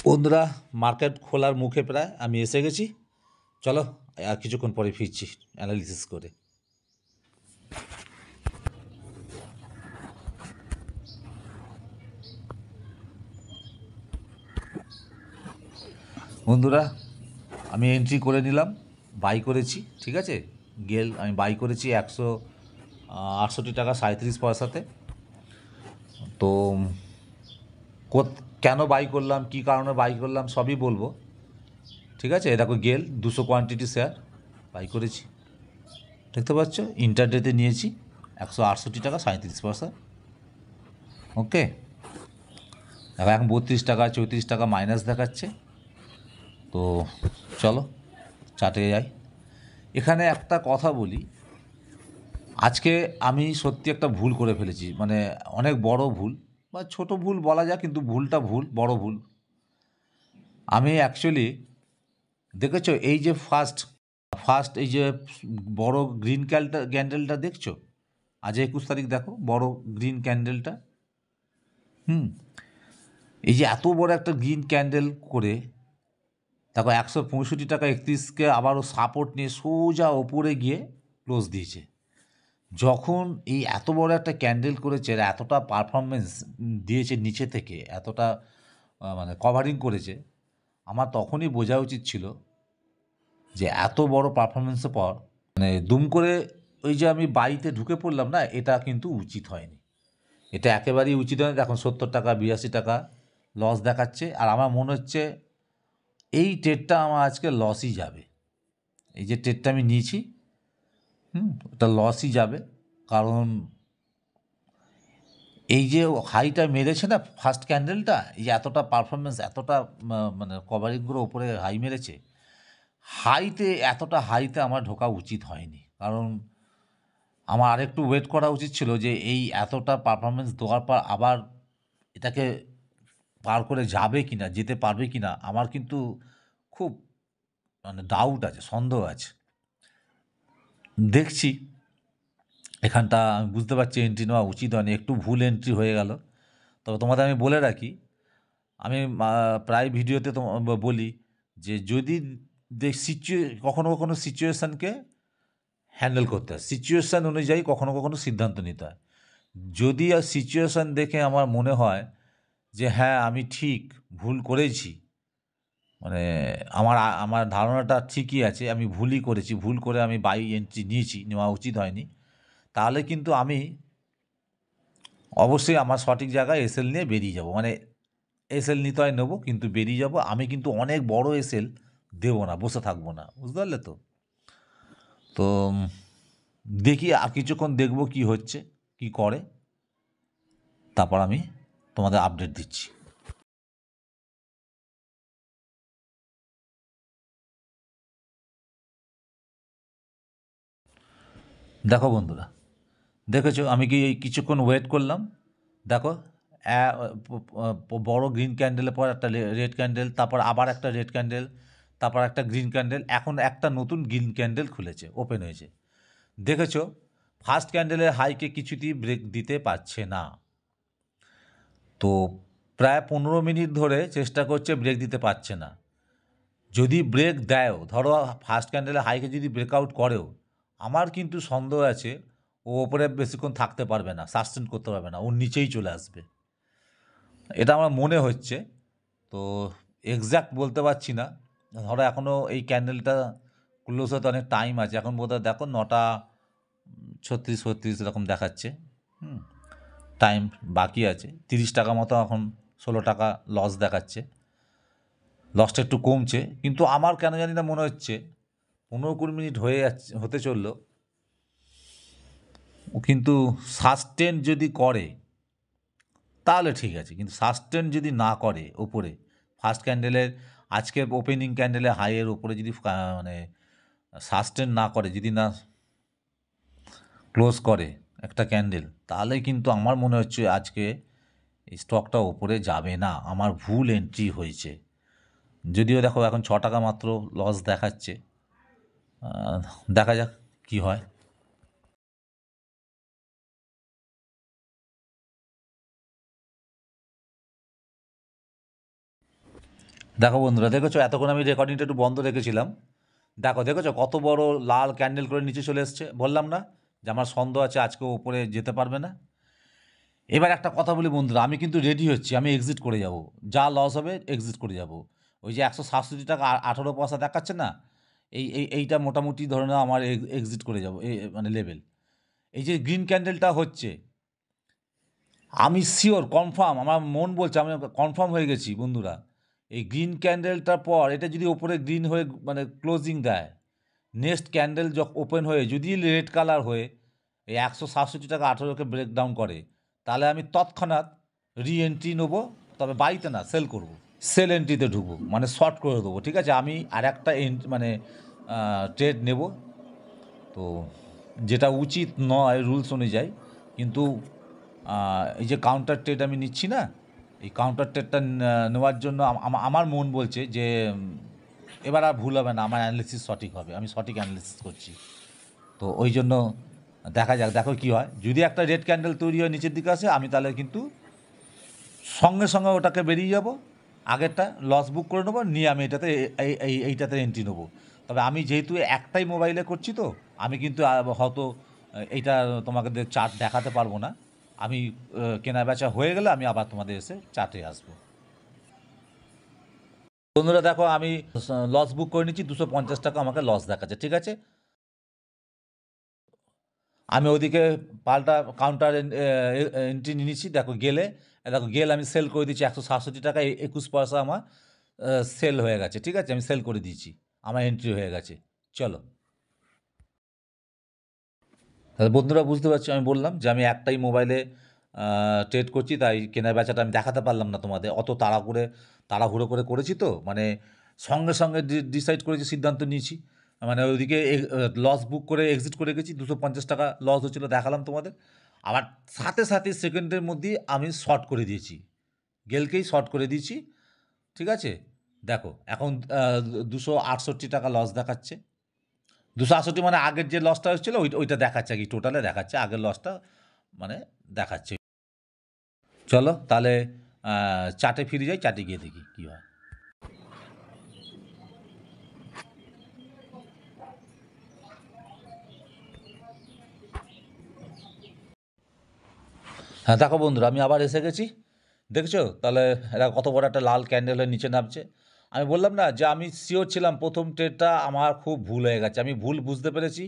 বন্ধুরা, মার্কেট খোলার মুখে প্রায় আমি এসে গেছি। চলো আর কিছুক্ষণ পরে ফিরছি অ্যানালিসিস করে। বন্ধুরা, আমি এন্ট্রি করে নিলাম, বাই করেছি, ঠিক আছে। গেল আমি বাই করেছি 168 টাকা 37 পয়সাতে। তো কেন বাই করলাম, কী কারণে বাই করলাম সবই বলবো, ঠিক আছে। দেখো, গেল 200 কোয়ান্টিটি শেয়ার বাই করেছি, দেখতে পাচ্ছ। ইন্টারডেতে নিয়েছি 168 টাকা 37 পয়সা। ওকে, দেখো এখন 32 টাকা 34 টাকা মাইনাস দেখাচ্ছে। তো চলো চার্টে যাই। এখানে একটা কথা বলি, আজকে আমি সত্যি একটা ভুল করে ফেলেছি, মানে অনেক বড় ভুল, বা ছোট ভুল বলা যায়, কিন্তু ভুলটা ভুল, বড় ভুল। আমি অ্যাকচুয়ালি দেখেছো, এই যে ফার্স্ট ফার্স্ট এই যে বড় গ্রিন ক্যান্ডেলটা দেখছো, আজ 21 তারিখ, দেখো বড় গ্রিন ক্যান্ডেলটা। এই যে এত বড় একটা গ্রিন ক্যান্ডেল করে, দেখো 165 টাকা 31কে আবারও সাপোর্ট নিয়ে সোজা ওপরে গিয়ে ক্লোজ দিয়েছে। যখন এই এত বড় একটা ক্যান্ডেল করেছে, এতটা পারফরমেন্স দিয়েছে নিচে থেকে, এতটা মানে কভারিং করেছে, আমার তখনই বোঝা উচিত ছিল যে এত বড় পারফরমেন্সের পর মানে দুম করে ওই যে আমি বাইতে ঢুকে পড়লাম না, এটা কিন্তু উচিত হয়নি। এটা একেবারেই উচিত হয়নি। এখন 70 টাকা 82 টাকা লস দেখাচ্ছে, আর আমার মনে হচ্ছে এই ট্রেডটা আমার আজকে লসই যাবে। এই যে ট্রেডটা আমি নিয়েছি, ওটা লসই যাবে। কারণ এই যে হাইটা মেরেছে না ফার্স্ট ক্যান্ডেলটা, এই যে এতটা পারফরমেন্স, এতটা মানে কভারিংগুলো ওপরে হাই মেরেছে, এতটা হাইতে আমার ঢোকা উচিত হয়নি। কারণ আমার আরেকটু ওয়েট করা উচিত ছিল, যে এই এতটা পারফরমেন্স দেওয়ার পর আবার এটাকে পার করে যাবে কি না, যেতে পারবে কি না, আমার কিন্তু খুব মানে ডাউট আছে, সন্দেহ আছে। দেখছি এখানটা আমি বুঝতে পারছি এন্ট্রি নেওয়া উচিত হয়নি, একটু ভুল এন্ট্রি হয়ে গেল। তবে তোমাদের আমি বলে রাখি, আমি প্রায় ভিডিওতে বলি যে যদি কখনো কখনো সিচুয়েশানকে হ্যান্ডেল করতে হয়, সিচুয়েশান অনুযায়ী কখনো কখনো সিদ্ধান্ত নিতে হয়। যদি আর সিচুয়েশান দেখে আমার মনে হয় যে হ্যাঁ আমি ঠিক ভুল করেছি, মানে আমার আমার ধারণাটা ঠিকই আছে, আমি ভুলই করেছি, ভুল করে আমি বাই এন্ট্রি নিয়েছি, নেওয়া উচিত হয়নি, তাহলে কিন্তু আমি অবশ্যই আমার সঠিক জায়গায় এসএল নিয়ে বেরিয়ে যাব। মানে এসএল নিতে হয় নেবো, কিন্তু বেরিয়ে যাব। আমি কিন্তু অনেক বড় এসএল দেবো না, বসে থাকবো না, বুঝতে পারলে তো। তো দেখি আর কিছুক্ষণ দেখবো কি হচ্ছে, কি করে, তারপর আমি তোমাদের আপডেট দিচ্ছি। দেখো বন্ধুরা, দেখেছো আমি কি এই কিছুক্ষণ ওয়েট করলাম, দেখো বড় গ্রিন ক্যান্ডেলের পর একটা রেড ক্যান্ডেল, তারপর আবার একটা রেড ক্যান্ডেল, তারপর একটা গ্রিন ক্যান্ডেল, এখন একটা নতুন গ্রিন ক্যান্ডেল খুলেছে, ওপেন হয়েছে। দেখেছো ফার্স্ট ক্যান্ডেলের হাইকে কিছুতেই ব্রেক দিতে পারছে না। তো প্রায় 15 মিনিট ধরে চেষ্টা করছে, ব্রেক দিতে পারছে না। যদি ব্রেক দেয়ও, ধরো ফার্স্ট ক্যান্ডেলের হাইকে যদি ব্রেকআউট করেও, আমার কিন্তু সন্দেহ আছে ও ওপরে বেশিক্ষণ থাকতে পারবে না, সাস্টেন করতে পারবে না, ওর নিচেই চলে আসবে, এটা আমার মনে হচ্ছে। তো এক্স্যাক্ট বলতে পারছি না। ধরো এখনও এই ক্যান্ডেলটা ক্লোজ হতে অনেক টাইম আছে, এখন বোধহয় দেখো 9:36 এরকম দেখাচ্ছে। টাইম বাকি আছে, 30 টাকা মতো, এখন 16 টাকা লস দেখাচ্ছে। লসটা একটু কমছে, কিন্তু আমার কেন জানি না মনে হচ্ছে 15-20 মিনিট হয়ে যাচ্ছে, হতে চললো, ও কিন্তু সাস্টেন যদি করে তাহলে ঠিক আছে, কিন্তু সাস্টেন যদি না করে ওপরে, ফার্স্ট ক্যান্ডেলের আজকের ওপেনিং ক্যান্ডেলের হাইয়ের ওপরে যদি মানে সাস্টেন না করে, যদি না ক্লোজ করে একটা ক্যান্ডেল, তাহলে কিন্তু আমার মনে হচ্ছে আজকে এই স্টকটা ওপরে যাবে না, আমার ভুল এন্ট্রি হয়েছে। যদিও দেখো এখন 6 টাকা মাত্র লস দেখাচ্ছে, দেখা যাক কি হয়। দেখো বন্ধুরা, দেখেছো এতক্ষণ আমি রেকর্ডিংটা একটু বন্ধ রেখেছিলাম। দেখেছো কত বড় লাল ক্যান্ডেল করে নিচে চলে এসছে। বললাম না যে আমার সন্দেহ আছে আজকে ওপরে যেতে পারবে না। এবার একটা কথা বলি বন্ধুরা, আমি কিন্তু রেডি হচ্ছি, আমি এক্সিট করে যাব। যা লস হবে এক্সিট করে যাব। ওই যে 167 টাকা 18 পয়সা দেখাচ্ছে না, এইটা মোটামুটি ধরে নাও আমার এক্সিট করে যাব, মানে লেভেল। এই যে গ্রিন ক্যান্ডেলটা হচ্ছে, আমি শিওর কনফার্ম, আমার মন বলছে আমি কনফার্ম হয়ে গেছি বন্ধুরা। এই গ্রিন ক্যান্ডেলটার পর এটা যদি ওপরে গ্রিন হয়ে মানে ক্লোজিং দেয়, নেক্সট ক্যান্ডেল যখন ওপেন হয়ে যদি রেড কালার হয়ে এই 167 টাকা 18কে ব্রেকডাউন করে, তাহলে আমি তৎক্ষণাৎ রি এন্ট্রি নেবো, তবে বাড়িতে না, সেল করব। সেল এন্ট্রিতে ঢুকবো, মানে শর্ট করে দেবো। ঠিক আছে, আমি আর একটা মানে ট্রেড নেব। তো যেটা উচিত নয় রুলস অনুযায়ী, কিন্তু এই যে কাউন্টার ট্রেড আমি নিচ্ছি না, এই কাউন্টার ট্রেডটা নেওয়ার জন্য আমার মন বলছে যে এবার আর ভুল হবে না, আমার অ্যানালিসিস সঠিক হবে, আমি সঠিক অ্যানালিসিস করছি। তো ওই জন্য দেখা যাক, দেখো কী হয়। যদি একটা রেড ক্যান্ডেল তৈরি হয় নিচের দিকে আসে, আমি তাহলে কিন্তু সঙ্গে সঙ্গে ওটাকে বেরিয়ে যাব, আগেরটা লস বুক করে নেবো, নিয়ে আমি এটাতে এইটাতে এন্ট্রি নেবো। তবে আমি যেহেতু একটাই মোবাইলে করছি, তো আমি কিন্তু হয়তো এইটা তোমাকে চার্ট দেখাতে পারবো না। আমি কেনা বেচা হয়ে গেলে আমি আবার তোমাদের এসে চার্টে আসবো। বন্ধুরা দেখো, আমি লস বুক করে নিচ্ছি, 250 টাকা আমাকে লস দেখাচ্ছে। ঠিক আছে, আমি ওদিকে পাল্টা কাউন্টার এন্ট্রি নিয়ে নিচ্ছি। দেখো গেল আমি সেল করে দিচ্ছি 167 টাকা 21 পয়সা আমার সেল হয়ে গেছে। ঠিক আছে, আমি সেল করে দিয়েছি, আমার এন্ট্রি হয়ে গেছে। চলো, তাহলে বন্ধুরা বুঝতে পারছি, আমি বললাম যে আমি একটাই মোবাইলে ট্রেড করছি, তাই কেনা বেচাটা আমি দেখাতে পারলাম না তোমাদের। অত তাড়াহুড়ো করে করেছি, তো মানে সঙ্গে সঙ্গে ডিসাইড করেছি, সিদ্ধান্ত নিয়েছি। মানে ওইদিকে লস বুক করে এক্সিট করে গেছি, 250 টাকা লস হচ্ছিলো দেখালাম তোমাদের। আবার সাথে সাথে সেকেন্ডের মধ্যেই আমি শর্ট করে দিয়েছি, গেলকেই শর্ট করে দিয়েছি। ঠিক আছে, দেখো এখন 268 টাকা লস দেখাচ্ছে। 268 মানে আগের যে লসটা হচ্ছিলো ওইটা দেখাচ্ছে, আর কি টোটালে দেখাচ্ছে, আগের লসটা মানে দেখাচ্ছে। চলো তাহলে চার্টে ফিরে যাই, চার্টে গিয়ে দেখি কী হয়। হ্যাঁ দেখো বন্ধুরা, আমি আবার এসে গেছি। দেখছো তাহলে এরা কত বড় একটা লাল ক্যান্ডেলের নিচে নামছে। আমি বললাম না যে আমি শিওর ছিলাম প্রথম ট্রেডটা আমার খুব ভুল হয়ে গেছে, আমি ভুল বুঝতে পেরেছি।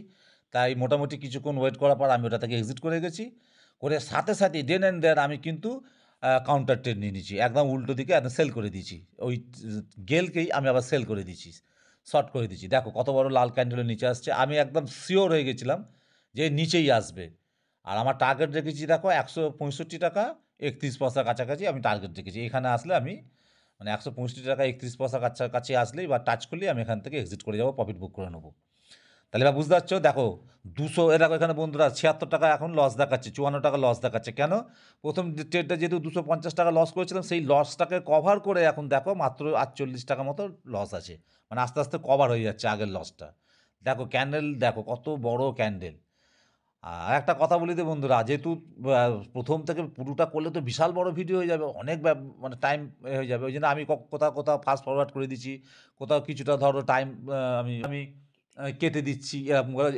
তাই মোটামুটি কিছুক্ষণ ওয়েট করার পর আমি ওটা থেকে এক্সিট করে গেছি। করে সাথে সাথে দেন অ্যান্ড দেন আমি কিন্তু কাউন্টার ট্রেড নিয়ে নিয়েছি, একদম উল্টো দিকে একদম সেল করে দিয়েছি। ওই গেলকেই আমি আবার সেল করে দিয়েছি, শর্ট করে দিয়েছি। দেখো কত বড় লাল ক্যান্ডেলের নিচে আসছে, আমি একদম শিওর হয়ে গেছিলাম যে নিচেই আসবে। আর আমার টার্গেট রেখেছি দেখো 165 টাকা 31 পয়সার কাছাকাছি আমি টার্গেট রেখেছি। এখানে আসলে আমি মানে 165 টাকা 31 পয়সার কাছাকাছি আসলেই বা টাচ করলেই আমি এখান থেকে এক্সিট করে যাবো, প্রফিট বুক করে নেবো। তাহলে এবার বুঝতে পারছো, দেখো দেখো এখানে বন্ধুরা 76 টাকা এখন লস দেখাচ্ছে, 54 টাকা লস দেখাচ্ছে। কেন? প্রথম ট্রেডটা যেহেতু 250 টাকা লস করেছিলাম, সেই লসটাকে কভার করে এখন দেখো মাত্র 48 টাকা মতো লস আছে, মানে আস্তে আস্তে কভার হয়ে যাচ্ছে আগের লসটা। দেখো ক্যান্ডেল, দেখো কত বড় ক্যান্ডেল। আর একটা কথা বলি তো বন্ধুরা, যেহেতু প্রথম থেকে পুরোটা করলে তো বিশাল বড় ভিডিও হয়ে যাবে, অনেক মানে টাইম হয়ে যাবে। ওই জন্য আমি কোথাও কোথাও ফাস্ট ফরওয়ার্ড করে দিচ্ছি, কোথাও কিছুটা ধরো টাইম আমি আমি কেটে দিচ্ছি,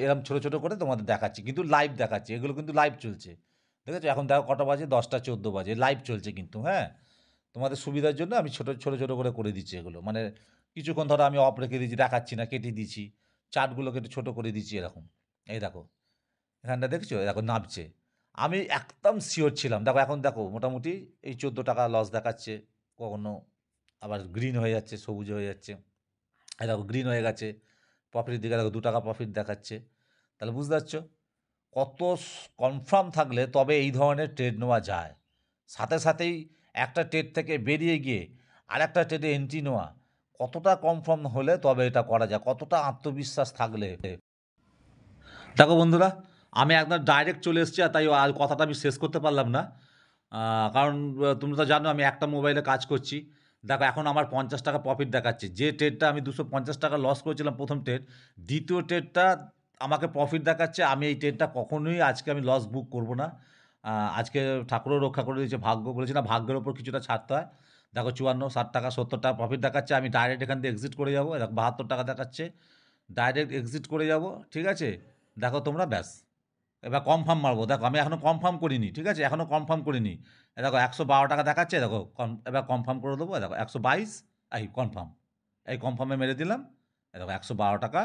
এরকম ছোটো ছোটো করে তোমাদের দেখাচ্ছি, কিন্তু লাইভ দেখাচ্ছি, এগুলো কিন্তু লাইভ চলছে। ঠিক আছে, এখন দেখো কটা বাজে, 10টা 14 বাজে, লাইভ চলছে কিন্তু। হ্যাঁ, তোমাদের সুবিধার জন্য আমি ছোটো ছোটো ছোটো করে দিচ্ছি এগুলো, মানে কিছুক্ষণ ধরো আমি অফ রেখে দিচ্ছি, দেখাচ্ছি না, কেটে দিচ্ছি, চার্টগুলোকে একটু ছোটো করে দিচ্ছি এরকম। এই দেখো এখানটা দেখছো, দেখো নামছে। আমি একদম শিওর ছিলাম, দেখো এখন দেখো মোটামুটি এই 14 টাকা লস দেখাচ্ছে, কখনো আবার গ্রিন হয়ে যাচ্ছে, সবুজ হয়ে যাচ্ছে। এই দেখো গ্রিন হয়ে গেছে, প্রফিটের দিকে দেখো 2 টাকা প্রফিট দেখাচ্ছে। তাহলে বুঝতে পারছো কত কনফার্ম থাকলে তবে এই ধরনের ট্রেড নেওয়া যায়। সাথে সাথেই একটা ট্রেড থেকে বেরিয়ে গিয়ে আর একটা ট্রেডে এন্ট্রি নেওয়া, কতটা কনফার্ম হলে তবে এটা করা যায়, কতটা আত্মবিশ্বাস থাকলে। দেখো বন্ধুরা, আমি একদম ডাইরেক্ট চলে এসেছি, আর তাই আর কথাটা আমি শেষ করতে পারলাম না। কারণ তুমি তো জানো আমি একটা মোবাইলে কাজ করছি। দেখো এখন আমার 50 টাকা প্রফিট দেখাচ্ছে, যে ট্রেডটা আমি 250 টাকা লস করেছিলাম প্রথম ট্রেড, দ্বিতীয় ট্রেডটা আমাকে প্রফিট দেখাচ্ছে। আমি এই ট্রেডটা কখনোই আজকে আমি লস বুক করব না। আজকে ঠাকুরও রক্ষা করে দিয়েছে, ভাগ্য বলেছে না, ভাগ্যের ওপর কিছুটা ছাড়তে হয়। দেখো 54, 60 টাকা, 70 টাকা প্রফিট দেখাচ্ছে। আমি ডাইরেক্ট এখান থেকে এক্সিট করে যাবো। দেখো 72 টাকা দেখাচ্ছে, ডাইরেক্ট এক্সিট করে যাব। ঠিক আছে, দেখো তোমরা, ব্যাস। এবার কনফার্ম মারবো। দেখো আমি এখনও কনফার্ম করিনি, ঠিক আছে, এখনও কনফার্ম করিনি। দেখো 112 টাকা দেখাচ্ছে, দেখো এবার কনফার্ম করে দেবো। দেখো 122, এই কনফার্ম, এই কনফার্মে মেরে দিলাম। দেখো 112 টাকা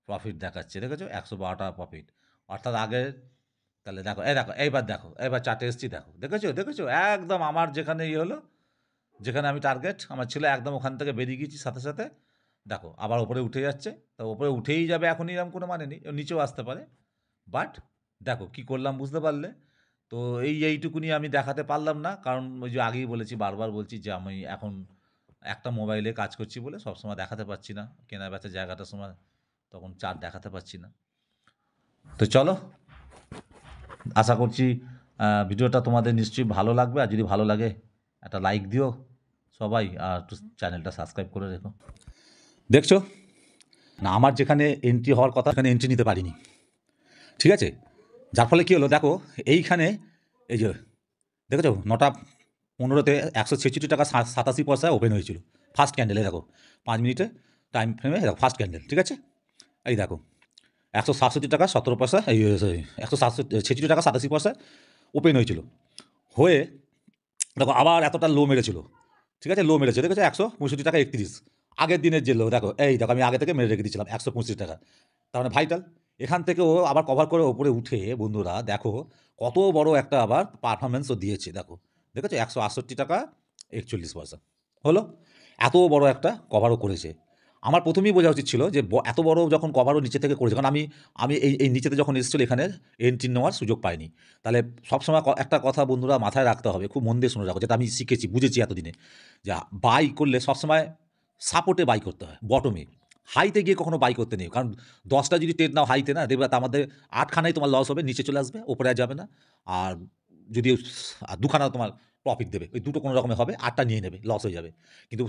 প্রফিট দেখাচ্ছে, দেখেছো, 112 টাকা প্রফিট, অর্থাৎ আগে। তাহলে দেখো, দেখো এইবার, দেখো এইবার চার্টে এসছি, দেখো, দেখেছো, দেখেছো, একদম আমার যেখানে ইয়ে হলো, যেখানে আমি টার্গেট আমার ছিল, একদম ওখান থেকে বেরিয়ে গেছি সাথে সাথে। দেখো আবার ওপরে উঠে যাচ্ছে, তো ওপরে উঠেই যাবে এখনই, এরকম কোনো মানে নেই, নিচেও আসতে পারে। বাট দেখো কি করলাম বুঝতে পারলে? তো এইটুকুনি আমি দেখাতে পারলাম না, কারণ ওই যে আগেই বলেছি, বারবার বলছি যে আমি এখন একটা মোবাইলে কাজ করছি বলে সবসময় দেখাতে পারছি না, কেনা বেচার জায়গাটার সময় তখন চার্ট দেখাতে পারছি না। তো চলো, আশা করছি ভিডিওটা তোমাদের নিশ্চয়ই ভালো লাগবে, আর যদি ভালো লাগে একটা লাইক দিও সবাই, আর একটু চ্যানেলটা সাবস্ক্রাইব করে রেখো। দেখছো না, আমার যেখানে এন্ট্রি হওয়ার কথা সেখানে এন্ট্রি নিতে পারিনি, ঠিক আছে, যার ফলে কী হলো দেখো, এইখানে এই যে দেখেছো 9:15 166 টাকা 87 পয়সায় ওপেন হয়েছিল ফার্স্ট ক্যান্ডেলে। দেখো 5 মিনিটে টাইম ফ্রেমে, দেখো ফার্স্ট ক্যান্ডেল, ঠিক আছে, এই দেখো 167 টাকা 17 পয়সা, এই 166 টাকা 87 পয়সায় ওপেন হয়েছিল, হয়ে দেখো আবার এতটা লো মেরেছিল, ঠিক আছে, লো মেরেছে, দেখেছো 165 টাকা 31, আগের দিনের যে লো, দেখো এই দেখো আমি আগে থেকে মেরে রেখে দিয়েছিলাম 125 টাকা, তার মানে ভাইটাল। এখান থেকেও আবার কভার করে ওপরে উঠে বন্ধুরা দেখো কত বড় একটা আবার পারফরমেন্সও দিয়েছে। দেখো, দেখেছো 168 টাকা 41 পয়সা হলো, এত বড় একটা কভারও করেছে। আমার প্রথমেই বোঝা উচিত ছিল যে এত বড় যখন কভারও নিচে থেকে করেছে, কারণ আমি আমি এই নিচেতে যখন এসেছিল এখানে এন্ট্রি নেওয়ার সুযোগ পাইনি। তাহলে সবসময় একটা কথা বন্ধুরা মাথায় রাখতে হবে, খুব মন দিয়ে শুনে রাখো, যেটা আমি শিখেছি, বুঝেছি এতদিনে, যে বাই করলে সবসময় সাপোর্টে বাই করতে হয়, বটমে। হাইতে গিয়ে কখনো বাই করতে নেই, কারণ 10টা যদি ট্রেড নাও হাইতে, না দেখবে আমাদের 8খানাই তোমার লস হবে, নিচে চলে আসবে, ওপরে আর যাবে না। আর যদি 2খানা তোমার প্রফিট দেবে, ওই দুটো কোনো রকমে হবে, 8টা নিয়ে নেবে, লস হয়ে যাবে। কিন্তু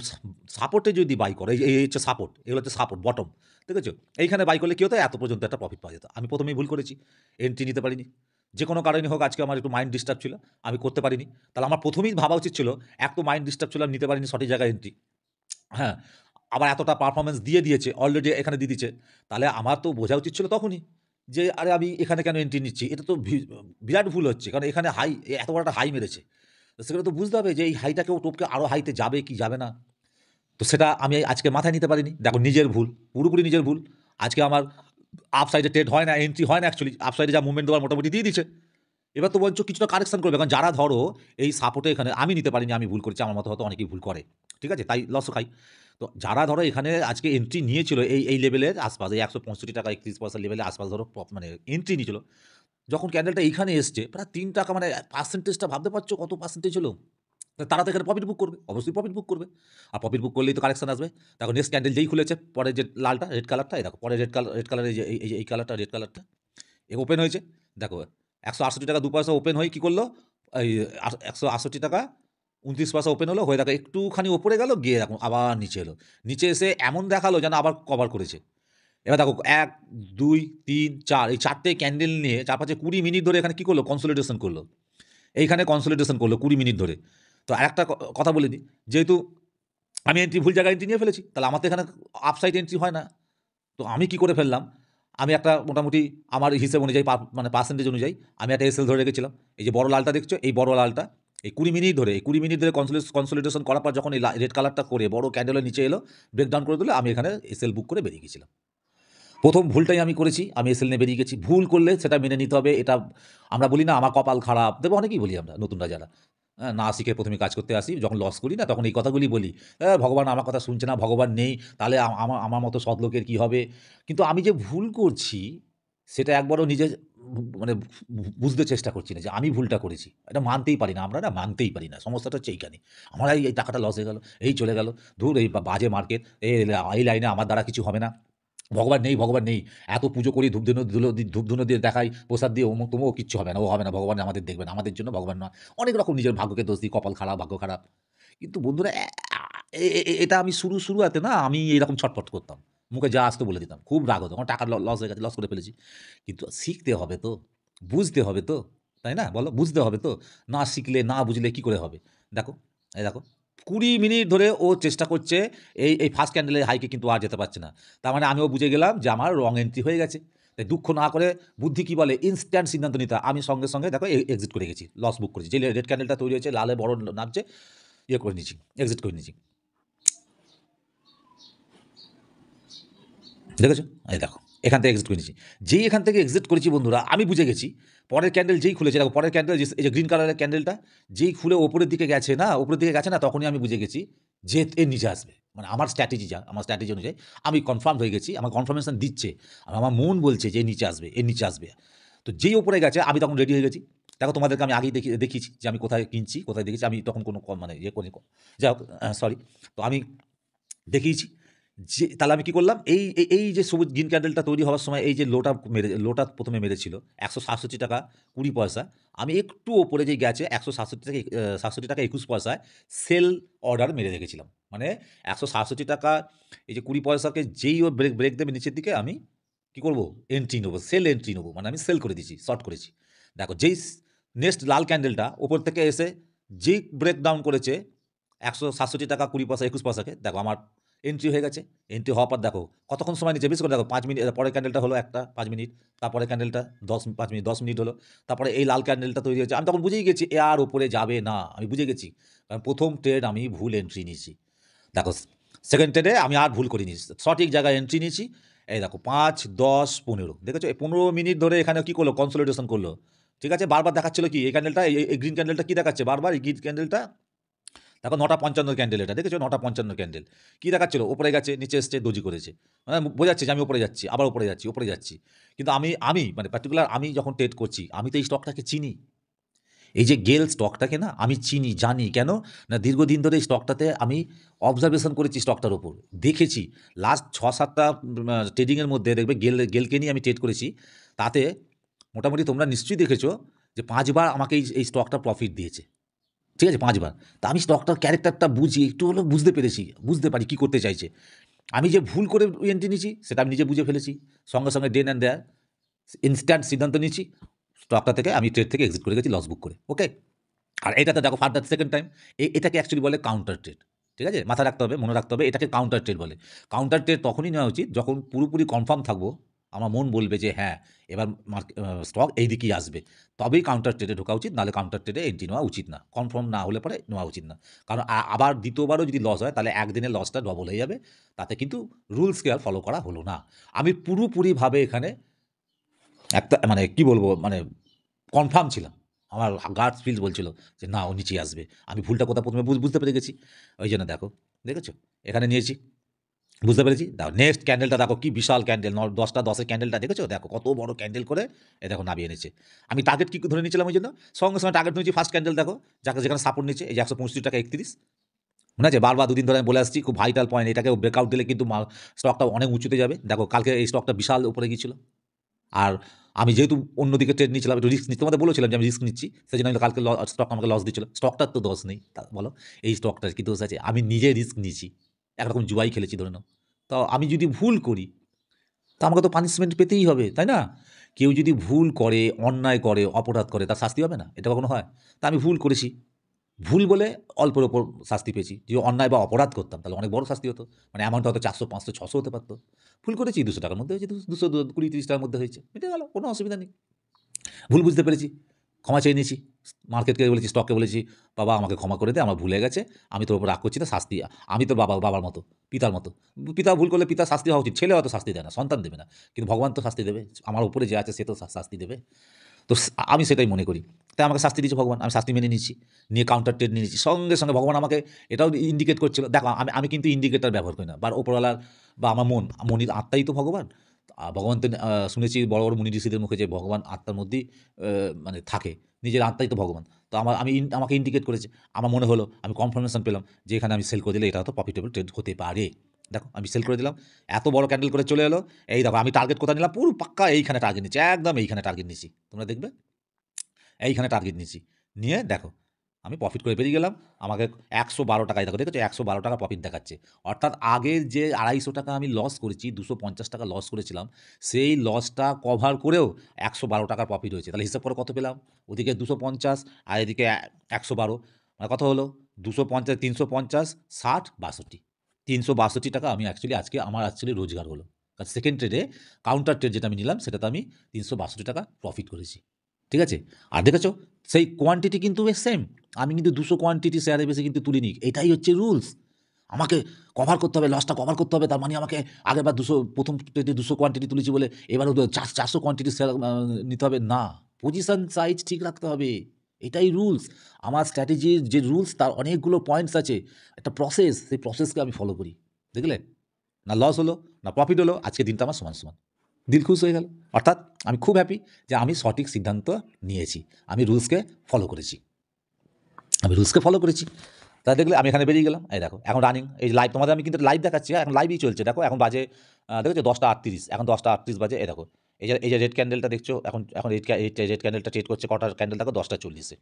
সাপোর্টে যদি বাই করো, এই হচ্ছে সাপোর্ট, এগুলো হচ্ছে সাপোর্ট, বটম, দেখেছো, এইখানে বাই করলে কী হতো, এত পর্যন্ত একটা প্রফিট পাওয়া যেত। আমি প্রথমেই ভুল করেছি, এন্ট্রি নিতে পারিনি, যে কোনো কারণে হোক, আজকে আমার একটু মাইন্ড ডিস্টার্ব ছিল, আমি করতে পারিনি। তাহলে আমার প্রথমেই ভাবা উচিত ছিল, এক তো মাইন্ড ডিস্টার্ব ছিল, আমি নিতে পারিনি সঠিক জায়গায় এন্ট্রি, হ্যাঁ, আবার এতটা পারফরমেন্স দিয়ে দিয়েছে, অলরেডি এখানে দিয়ে দিচ্ছে, তাহলে আমার তো বোঝা উচিত ছিল তখনই যে আরে আমি এখানে কেন এন্ট্রি নিচ্ছি, এটা তো বিরাট ভুল হচ্ছে, কারণ এখানে হাই, এত বড় একটা হাই মেরেছে, তো সেখানে তো বুঝতে হবে যে এই হাইটাকেও টপকে আরও হাইতে যাবে কি যাবে না। তো সেটা আমি আজকে মাথায় নিতে পারিনি, দেখো নিজের ভুল, পুরোপুরি নিজের ভুল। আজকে আমার আপ সাইডে ট্রেড হয় না, এন্ট্রি হয় না, অ্যাকচুয়ালি আপ সাইডে যা মুভমেন্ট দেওয়ার মোটামুটি দিয়ে দিচ্ছে। এবার তো বলছো কিছুটা কারেকশন করবে, কারণ যারা ধরো এই সাপোর্টে এখানে আমি নিতে পারিনি, আমি ভুল করেছি, আমার মতো হয়তো অনেকেই ভুল করে, ঠিক আছে, তাই লসও খাই। তো যারা ধরো এখানে আজকে এন্ট্রি নিয়েছিল এই লেভেলের আশপাশ, এই 165 টাকা 31 পয়সা লেভেলের আশপাশ ধরো মানে এন্ট্রি নিয়েছিল, যখন ক্যান্ডেলটা এইখানে এসছে প্রায় 3 টাকা, মানে পার্সেন্টেজটা ভাবতে পারছো কত পার্সেন্টেজ হলো। তারা তো এখানে প্রফিট বুক করবে, অবশ্যই প্রফিট বুক করবে, আর প্রফিট বুক করলেই তো কারেকশন আসবে। দেখো নেক্সট ক্যান্ডেল যেই খুলেছে, পরে যে লালটা রেড কালারটা, এই দেখো পরে রেড কালারের এই কালারটা, রেড কালারটা ওপেন হয়েছে, দেখো 168 টাকা 2 পয়সা ওপেন হয়ে কী করলো, এই 168 টাকা 29 পয়সা ওপেন হলো, হয়ে দেখো একটুখানি ওপরে গেল, গিয়ে দেখো আবার নিচে এলো, নিচে এসে এমন দেখালো যেন আবার কভার করেছে। এবার দেখো 1 2 3 4, এই 4টে ক্যান্ডেল নিয়ে 4-5 20 মিনিট ধরে এখানে কী করলো, কনসলিডেশন করলো, এইখানে কনসলিডেশন করলো 20 মিনিট ধরে। তো আরেকটা কথা বলে দিই, যেহেতু আমি এন্ট্রি ভুল জায়গায় এন্ট্রি নিয়ে ফেলেছি, তাহলে আমার তো এখানে আপসাইড এন্ট্রি হয় না। তো আমি কি করে ফেললাম, আমি একটা মোটামুটি আমার হিসেব অনুযায়ী মানে পার্সেন্টেজ অনুযায়ী আমি একটা এসএল ধরে রেখেছিলাম। এই যে বড় লালটা দেখছো, এই বড় লালটা এই 20 মিনিট ধরে, এই 20 মিনিট ধরে কনসলিডেশন করার পর যখন এই রেড কালারটা করে বড় ক্যান্ডেলের নিচে এলো, ব্রেকডাউন করে দিলে, আমি এখানে এসএল বুক করে বেরিয়ে গেছিলাম। প্রথম ভুলটাই আমি করেছি, আমি এসএল নিয়ে বেরিয়ে গেছি। ভুল করলে সেটা মেনে নিতে হবে, এটা আমরা বলি না আমার কপাল খারাপ, দেখবো অনেকেই বলি আমরা নতুনরা যারা, হ্যাঁ, না শিখে প্রথমে কাজ করতে আসি, যখন লস করি না তখন এই কথাগুলি বলি, ভগবান আমার কথা শুনছে না, ভগবান নেই, তাহলে আমার আমার মতো সৎ লোকের কী হবে। কিন্তু আমি যে ভুল করছি সেটা একবারও নিজে মানে বুঝতে চেষ্টা করছি না যে আমি ভুলটা করেছি, এটা মানতেই পারি না, আমরা না মানতেই পারি না, সমস্যাটা হচ্ছে এইখানে। আমার এই টাকাটা লস হয়ে গেল, এই চলে গেল, ধুর এই বাজে মার্কেট, এই লাইনে আমার দ্বারা কিছু হবে না, ভগবান নেই, ভগবান নেই, এত পুজো করি, ধূপধুনো দিয়ে দেখাই, প্রসাদ দিয়ে অমুক তমুক, কিচ্ছু হবে না, ও হবে না, ভগবান আমাদের দেখবেন, আমাদের জন্য ভগবান নয়, অনেক রকম নিজের ভাগ্যকে দোষ দিই, কপাল খারাপ, ভাগ্য খারাপ। কিন্তু বন্ধুরা এটা আমি শুরুতে না আমি এরকম ছটফট করতাম, মুখে যা আসতো বলে দিতাম, খুব রাগ হতো, আমার টাকা লস হয়ে গেছে, লস করে ফেলেছি। কিন্তু শিখতে হবে তো, বুঝতে হবে তো, তাই না বলো, বুঝতে হবে তো, না শিখলে না বুঝলে কী করে হবে। দেখো এই দেখো 20 মিনিট ধরে ও চেষ্টা করছে এই ফার্স্ট ক্যান্ডেলের হাইকে, কিন্তু আর যেতে পারছে না। তার মানে আমিও বুঝে গেলাম যে আমার রং এন্ট্রি হয়ে গেছে। তাই দুঃখ না করে বুদ্ধি কী বলে, ইনস্ট্যান্ট সিদ্ধান্ত নিতে হয়। আমি সঙ্গে সঙ্গে দেখো এক্সিট করে গেছি, লস বুক করেছি। যে রেড ক্যান্ডেলটা তৈরি হয়েছে, লালে বড় নামছে, ইয়ে করে নিয়েছি, এক্সিট করে নিয়েছি। দেখেছো? এই দেখো এখান থেকে এক্সিট করে নিয়েছি। যেই এখান থেকে এক্সিট করেছি বন্ধুরা, আমি বুঝে গেছি পরের ক্যান্ডেল যেই খুলেছে, দেখো পরের ক্যান্ডেল এই যে গ্রিন কালারের ক্যান্ডেলটা যেই খুলে ওপরের দিকে গেছে না, ওপরের দিকে গেছে না, তখনই আমি বুঝে গেছি যে এর নিচে আসবে। মানে আমার স্ট্র্যাটেজি অনুযায়ী আমি কনফার্ম হয়ে গেছি, আমার কনফার্মেশন দিচ্ছে, আমার মন বলছে যে এর নিচে আসবে, এর নিচে আসবে। তো যেই ওপরে গেছে আমি তখন রেডি হয়ে গেছি। দেখো তোমাদেরকে আমি আগেই দেখিয়েছি যে আমি কোথায় কিনছি, কোথায় দেখেছি। আমি তখন কোনো মানে ইয়ে করি, যাই হোক সরি। তো আমি দেখিয়েছি যে তাহলে আমি কী করলাম, এই যে সবুজ গ্রিন ক্যান্ডেলটা তৈরি হওয়ার সময় এই যে লোটা প্রথমে মেরেছিল 167 টাকা 20 পয়সা, আমি একটু ওপরে যে গেছে 167 টাকা 21 পয়সায় সেল অর্ডার মেরে রেখেছিলাম। মানে 167 টাকা এই যে 20 পয়সাকে যেই ও ব্রেক দেবে নিচের দিকে, আমি কী করবো, এন্ট্রি নেবো, সেল এন্ট্রি নেবো। মানে আমি সেল করে দিয়েছি, শর্ট করেছি। দেখো যেই নেক্সট লাল ক্যান্ডেলটা ওপর থেকে এসে যেই ব্রেক ডাউন করেছে 167 টাকা 20 পয়সা 21 পয়সাকে, দেখো আমার এন্ট্রি হয়ে গেছে। এন্ট্রি হওয়ার পর দেখো কতক্ষণ সময় নিচ্ছে, বেশি করে দেখো 5 মিনিট। পরের ক্যান্ডেলটা হলো একটা 5 মিনিট, তারপরে ক্যান্ডেলটা 5 মিনিট হলো, তারপরে এই লাল ক্যান্ডেলটা তৈরি হয়েছে। আমি তখন বুঝেই গেছি এ আর ওপরে যাবে না, আমি বুঝে গেছি। কারণ প্রথম ট্রেড আমি ভুল এন্ট্রি নিয়েছি। দেখো সেকেন্ড ট্রেডে আমি আর ভুল করিনি, সঠিক জায়গায় এন্ট্রি নিয়েছি। এই দেখো 5, 10, 15 দেখেছো, এই 15 মিনিট ধরে এখানে কী করলো, কনসলিডেশন করলো। ঠিক আছে, বারবার দেখাচ্ছিল কি এই ক্যান্ডেলটা, এই গ্রিন ক্যান্ডেলটা কী দেখাচ্ছে বারবার, এই গ্রিন ক্যান্ডেলটা দেখো 9:55 ক্যান্ডেল, এটা দেখেছো 9:55 ক্যান্ডেল কী দেখাচ্ছিল, ওপরে গেছে নিচে এসছে দোজি করেছে। মানে বোঝাচ্ছে যে আমি ওপরে যাচ্ছি, আবার ওপরে যাচ্ছি। কিন্তু আমি মানে পার্টিকুলার আমি যখন ট্রেড করছি, আমি তো এই স্টকটাকে চিনি। এই যে গেল স্টকটাকে না আমি চিনি, জানি। কেন না, দীর্ঘদিন ধরে এই স্টকটাতে আমি অবজারভেশন করেছি, স্টকটার ওপর দেখেছি। লাস্ট 6-7টা ট্রেডিংয়ের মধ্যে দেখবে গেলকে নিয়ে আমি ট্রেড করেছি। তাতে মোটামুটি তোমরা নিশ্চয়ই দেখেছো যে 5বার আমাকে এই স্টকটা প্রফিট দিয়েছে। ঠিক আছে, 5বার। তা আমি স্টকটার ক্যারেক্টারটা বুঝি, একটু হলেও বুঝতে পারি কী করতে চাইছে। আমি যে ভুল করে এন্ট্রি নিয়েছি সেটা আমি নিজে বুঝে ফেলেছি। সঙ্গে সঙ্গে দেন অ্যান্ড দেয়ার ইনস্ট্যান্ট সিদ্ধান্ত নিয়েছি, স্টকটা থেকে আমি ট্রেড থেকে এক্সিট করে গেছি, লস বুক করে। ওকে, আর এটাতে দেখো ফার্দার সেকেন্ড টাইম এটাকে অ্যাকচুয়ালি বলে কাউন্টার ট্রেড। ঠিক আছে, মাথায় রাখতে হবে, মনে রাখতে হবে, এটাকে কাউন্টার ট্রেড বলে। কাউন্টার ট্রেড তখনই নেওয়া উচিত যখন পুরোপুরি কনফার্ম থাকবো, আমার মন বলবে যে হ্যাঁ এবার স্টক এই দিকেই আসবে, তবেই কাউন্টার ট্রেডে ঢোকা উচিত। নাহলে কাউন্টার ট্রেডে এন্ট্রি নেওয়া উচিত না, কনফার্ম না হলে পরে নেওয়া উচিত না। কারণ আবার দ্বিতীয়বারও যদি লস হয় তাহলে একদিনের লসটা ডবল হয়ে যাবে, তাতে কিন্তু রুলসকে আর ফলো করা হলো না। আমি পুরোপুরিভাবে এখানে একটা মানে কী বলবো, মানে কনফার্ম ছিলাম। আমার গাটস ফিল বলছিল যে না ও নিচেই আসবে। আমি ভুলটা কোথাও প্রথমে বুঝতে পেরে গেছি। ওই জন্য দেখো, দেখেছো এখানে নিয়েছি, বুঝতে পেরেছি। দেখো নেক্সট ক্যান্ডেলটা দেখো কি বিশাল ক্যান্ডেল, 10টা 10-এর ক্যান্ডেলটা দেখেছো, দেখো কত বড় ক্যান্ডেল করে এ দেখো নামিয়ে এনেছে। আমি টার্গেট কী ধরে নিয়েছিলাম, ওই জন্য সঙ্গে সঙ্গে টার্গেট নিয়েছি ফার্স্ট ক্যান্ডেল, দেখো যেখানে সাপোর্ট নিচ্ছে এই যে 165 টাকা 31। মনে আছে বারবার দুদিন ধরে আমি বলে আসছি, খুব ভাইটাল পয়েন্ট, এটাকে ব্রেকআউট দিলে কিন্তু স্টকটা অনেক উঁচুতে যাবে। দেখো কালকে এই স্টকটা বিশাল উপরে গিয়েছিল। আর আমি যেহেতু অন্যদিকে ট্রেড নিচ্ছিলাম, একটু রিস্ক নিচ্ছি, তোমাদের বলেছিলাম যে আমি রিস্ক নিচ্ছি, সেই জন্য কালকে স্টক আমাকে লস দিচ্ছিল। স্টকটার তো দোষ নেই, তা বলো এই স্টকটার কি দোষ আছে? আমি নিজে রিস্ক নিয়েছি, একরকম জুয়াই খেলেছি ধরে নাও। তো আমি যদি ভুল করি তা আমাকে তো পানিশমেন্ট পেতেই হবে, তাই না? কেউ যদি ভুল করে, অন্যায় করে, অপরাধ করে, তার শাস্তি হবে না? এটা কখনো হয়? তা আমি ভুল করেছি, ভুল বলে অল্পের ওপর শাস্তি পেয়েছি। যদি অন্যায় বা অপরাধ করতাম তাহলে অনেক বড় শাস্তি হতো, মানে অ্যামাউন্ট হয়তো 400, 500, 600 হতে পারতো। ভুল করেছি 200 টাকার মধ্যে হয়েছে, 200, 20, 30 টাকার মধ্যে হয়েছে, মিটে গেল, কোনো অসুবিধা নেই। ভুল বুঝতে পেরেছি, ক্ষমা চেয়ে নিয়েছি, মার্কেটকে বলেছি, স্টককে বলেছি বাবা আমাকে ক্ষমা করে দে, আমার ভুলে গেছে, আমি তোর উপর রাগ করছি না, শাস্তি আমি তোর বাবার মতো, পিতার মতো। পিতা ভুল করলে পিতার শাস্তি হওয়া উচিত, ছেলে হয়তো শাস্তি দেয় না, সন্তান দেবে না, কিন্তু ভগবান তো শাস্তি দেবে, আমার উপরে যে আছে সে তো শাস্তি দেবে। তো আমি সেটাই মনে করি, তাই আমাকে শাস্তি দিয়েছে ভগবান, আমি শাস্তি মেনে নিচ্ছি, নিয়ে কাউন্টার ট্রেড নিয়ে নিচ্ছি। সঙ্গে সঙ্গে ভগবান আমাকে এটাও ইন্ডিকেট করছিল, দেখো আমি কিন্তু ইন্ডিকেটার ব্যবহার করি না, বা ওপরওয়ালার বা আমার মনির আত্মাই তো ভগবান। ভগবান তো শুনেছি বড় বড় মুনি ঋষিদের মুখে যে ভগবান আত্মার মধ্যেই মানে থাকে, নিজের আত্মাই তো ভগবান। তো আমাকে ইন্ডিকেট করেছে, আমার মনে হলো, আমি কনফার্মেশন পেলাম যে এখানে আমি সেল করে দিলে এটা হয়তো প্রফিটেবল ট্রেড হতে পারে। দেখো আমি সেল করে দিলাম, এত বড় ক্যান্ডেল করে চলে এলো। এই দেখো আমি টার্গেট কোথায় নিলাম, পুরো পাক্কা এইখানে টার্গেট নিচ্ছি, একদম এইখানে টার্গেট নিচ্ছি, তোমরা দেখবে এইখানে টার্গেট নিচ্ছি, নিয়ে দেখো আমি প্রফিট করে বেরিয়ে গেলাম। আমাকে 112 টাকায় দেখো, দেখেছো 112 টাকা প্রফিট দেখাচ্ছে। অর্থাৎ আগের যে 250 টাকা আমি লস করেছি, 250 টাকা লস করেছিলাম, সেই লসটা কভার করেও 112 টাকার প্রফিট হয়েছে। তাহলে হিসাব করে কত পেলাম, ওদিকে 250 আর এদিকে 112, মানে কথা হলো 250, 350, 60, 62, 362 টাকা আমি অ্যাকচুয়ালি আজকে আমার রোজগার হলো। কারণ সেকেন্ড ট্রেডে কাউন্টার ট্রেড যেটা আমি নিলাম সেটাতে আমি 362 টাকা প্রফিট করেছি। ঠিক আছে? আর দেখেছো সেই কোয়ান্টিটি কিন্তু সেম। আমি কিন্তু 200 কোয়ান্টিটি শেয়ারে বেশি কিন্তু তুলিনি। এটাই হচ্ছে রুলস। আমাকে কভার করতে হবে, লসটা কভার করতে হবে। তার মানে আমাকে আগেরবার 200 প্রথম ট্রেডে 200 কোয়ান্টিটি তুলেছি বলে এবারও 400 কোয়ান্টিটি শেয়ার নিতে হবে না। পজিশন সাইজ ঠিক রাখতে হবে। এটাই রুলস। আমার স্ট্র্যাটেজির যে রুলস তার অনেকগুলো পয়েন্টস আছে। একটা প্রসেস, সেই প্রসেসকে আমি ফলো করি। দেখলে? না লস হলো, না প্রফিট হলো, আজকের দিনটা আমার সমান, সমান। দিল খুশ হয়ে গেল। অর্থাৎ আমি খুব হ্যাপি যে আমি সঠিক সিদ্ধান্ত নিয়েছি। আমি রুলসকে ফলো করেছি। তা দেখলে আমি এখানে বেরিয়ে গেলাম। এই দেখো এখন রানিং, এই লাইভ তোমাদের আমি কিন্তু লাইভ দেখাচ্ছি। এখন লাইভই চলছে। দেখো এখন বাজে দেখেছো 10টা 38, এখন 10টা 38 বাজে। এই দেখো এই যে রেড ক্যান্ডেলটা দেখছো, এখন রেড ক্যান্ডেলটা ট্রেড করছে কটার ক্যান্ডেল দেখো 10টা 40-এ।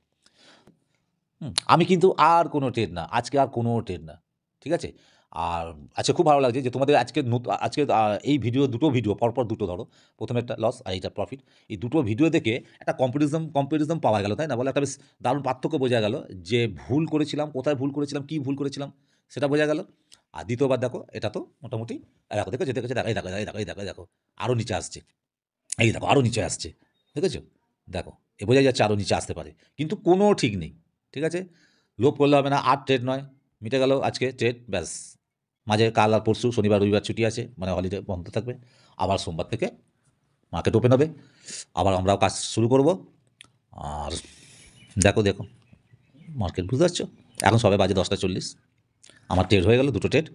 আমি কিন্তু আর কোনো ট্রেড না, আজকে আর কোনো ট্রেড না। ঠিক আছে? আর আজকে খুব ভালো লাগছে যে তোমাদের আজকে এই দুটো ভিডিও পরপর দুটো ধরো, প্রথমে একটা লস আর এইটা প্রফিট। এই দুটো ভিডিও দেখে একটা কম্পারিজম পাওয়া গেল, তাই না? বলে একটা বেশ দারুণ পার্থক্য বোঝা গেল যে ভুল করেছিলাম, কোথায় ভুল করেছিলাম, কী ভুল করেছিলাম সেটা বোঝা গেল। আর দ্বিতীয়বার দেখো এটা তো মোটামুটি দেখো দেখো দেখো দেখো এই দেখো এই দেখো এই দেখো এই দেখো আরও নিচে আসছে। এই দেখো আরও নিচে আসছে। দেখেছো? দেখো বোঝাই যাচ্ছে আরও নিচে আসতে পারে, কিন্তু কোনো ঠিক নেই। ঠিক আছে? লোভ করলে হবে না। আর ট্রেড নয়, মিটে গেল আজকে ট্রেড, ব্যাস। মাঝে কাল আর পরশু শনিবার রবিবার ছুটি আছে, মানে হলিডে বন্ধ থাকবে। আবার সোমবার থেকে মার্কেট ওপেন হবে, আবার আমরাও কাজ শুরু করব। আর দেখো দেখো মার্কেট বুঝতে পারছো, এখন সবে বাজে 10টা 40, আমার ট্রেড হয়ে গেল দুটো ট্রেড।